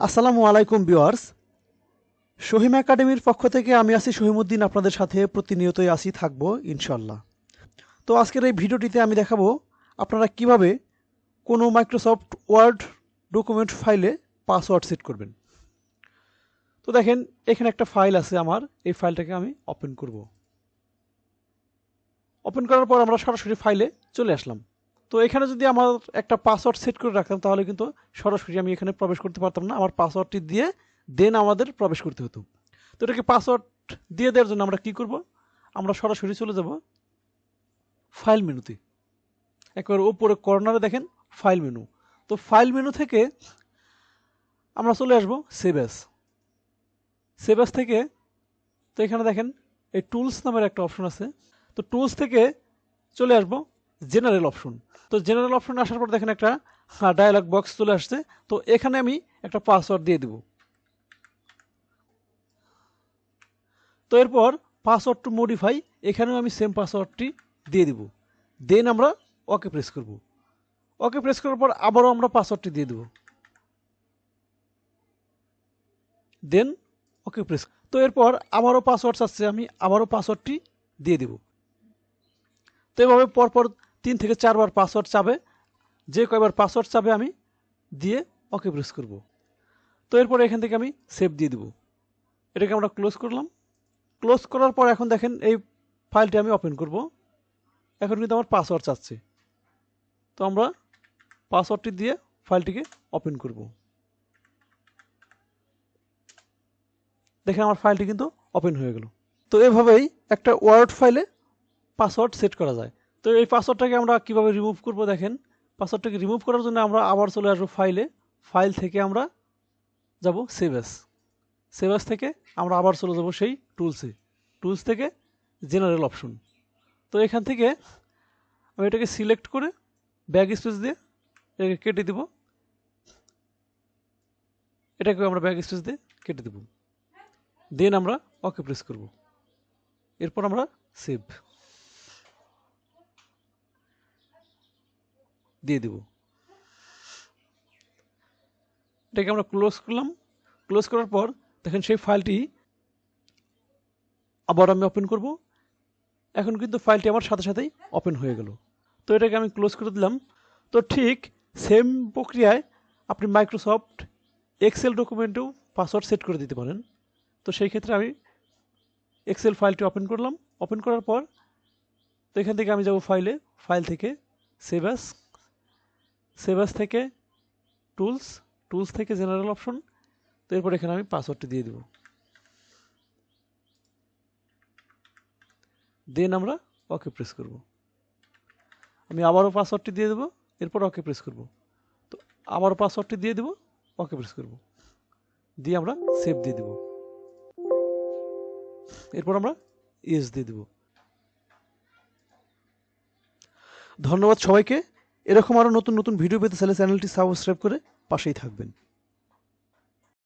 আসসালামু আলাইকুম ভিউয়ার্স। শহীম একাডেমির পক্ষ থেকে আমি আছি শহীমউদ্দিন, আপনাদের সাথে প্রতিনিয়তই আসি থাকবো ইনশাল্লাহ। তো আজকের এই ভিডিওটিতে আমি দেখাবো আপনারা কিভাবে কোনো মাইক্রোসফট ওয়ার্ড ডকুমেন্ট ফাইলে পাসওয়ার্ড সেট করবেন। তো দেখেন এখানে একটা ফাইল আছে আমার, এই ফাইলটাকে আমি ওপেন করব। ওপেন করার পর আমরা সরাসরি ফাইলে চলে আসলাম। তো এখানে যদি আমার একটা পাসওয়ার্ড সেট করে রাখতাম তাহলে কিন্তু সরাসরি আমি এখানে প্রবেশ করতে পারতাম না, আমার পাসওয়ার্ডটি দিয়ে দেন আমাদের প্রবেশ করতে হতো। তো এটাকে পাসওয়ার্ড দিয়ে দেওয়ার জন্য আমরা কি করব, আমরা সরাসরি চলে যাব ফাইল মেনুতে। একবার উপরে কর্নারে দেখেন ফাইল মেনু। তো ফাইল মেনু থেকে আমরা চলে আসব সেভ অ্যাজ। সেভ অ্যাজ থেকে তো এখানে দেখেন এই টুলস নামের একটা অপশন আছে। তো টুলস থেকে চলে আসব জেনারেল অপশন। তো জেনারেল অপশন আসার পর দেখেন একটা ডায়ালগ বক্স চলে আসছে। তো এখানে আমি একটা পাসওয়ার্ড দিয়ে দেব। তো এরপর পাসওয়ার্ড টু মডিফাই, এখানেও আমি সেম পাসওয়ার্ডটি দিয়ে দিব। দেন আমরা ওকে প্রেস করব। ওকে প্রেস করার পর আবারও আমরা পাসওয়ার্ডটি দিয়ে দেব। দেন ওকে প্রেস। তো এরপর আবারও পাসওয়ার্ড চাচ্ছে, আমি আবারও পাসওয়ার্ডটি দিয়ে দেব। তো এভাবে পরপর 3 থেকে 4 বার পাসওয়ার্ড চাবে, যে কয়বার পাসওয়ার্ড চাবে আমি দিয়ে ওকে প্রেস করব। তো এরপর এখান থেকে আমি সেভ দিয়ে দেব। এটাকে আমরা ক্লোজ করলাম। ক্লোজ করার পর এখন দেখেন এই ফাইলটি আমি ওপেন করব। এখন কিন্তু আমার পাসওয়ার্ড চাচ্ছে। তো আমরা পাসওয়ার্ডটি দিয়ে ফাইলটিকে ওপেন করব। দেখেন আমার ফাইলটি কিন্তু ওপেন হয়ে গেল। তো এভাবেই একটা ওয়ার্ড ফাইলে পাসওয়ার্ড সেট করা যায়। তো এই পাসওয়ার্ডটাকে আমরা কিভাবে রিমুভ করব, দেখেন পাসওয়ার্ডটাকে রিমুভ করার জন্য আমরা আবার চলে আসবো ফাইলে। ফাইল থেকে আমরা যাব সেভ অ্যাজ। সেভ অ্যাজ থেকে আমরা আবার চলে যাব সেই টুলসে। টুলস থেকে জেনারেল অপশন। তো এখান থেকে আমি এটাকে সিলেক্ট করে ব্যাক স্পেস দিয়ে এটাকে কেটে দেব। এটাকে আমরা ব্যাক স্পেস দিয়ে কেটে দেব। দেন আমরা ওকে প্রেস করব। এরপর আমরা সেভ দিয়ে দেব। এটাকে আমরা ক্লোজ করলাম। ক্লোজ করার পর দেখেন সেই ফাইলটি আবার আমি ওপেন করব। এখন কিন্তু ফাইলটি আমার সাথে সাথেই ওপেন হয়ে গেল। তো এটাকে আমি ক্লোজ করে দিলাম। তো ঠিক সেম প্রক্রিয়ায় আপনি মাইক্রোসফট এক্সেল ডকুমেন্টেও পাসওয়ার্ড সেট করে দিতে পারেন। তো সেই ক্ষেত্রে আমি এক্সেল ফাইলটি ওপেন করলাম। ওপেন করার পর তো এখান থেকে আমি যাব ফাইলে। ফাইল থেকে সেভ অ্যাজ। সেভ অ্যাজ থেকে টুলস। টুলস থেকে জেনারেল অপশন। তো এরপর এখানে আমি পাসওয়ার্ডটি দিয়ে দেব। দেন আমরা ওকে প্রেস করব। আমি আবারও পাসওয়ার্ডটি দিয়ে দেবো। এরপর ওকে প্রেস করব। তো আবারও পাসওয়ার্ডটি দিয়ে দেবো, ওকে প্রেস করব। দিয়ে আমরা সেভ দিয়ে দেব। এরপর আমরা ইয়েস দিয়ে দেব। ধন্যবাদ সবাইকে। এরকম আরও নতুন নতুন ভিডিও পেতে চাইলে চ্যানেলটি সাবস্ক্রাইব করে পাশেই থাকবেন।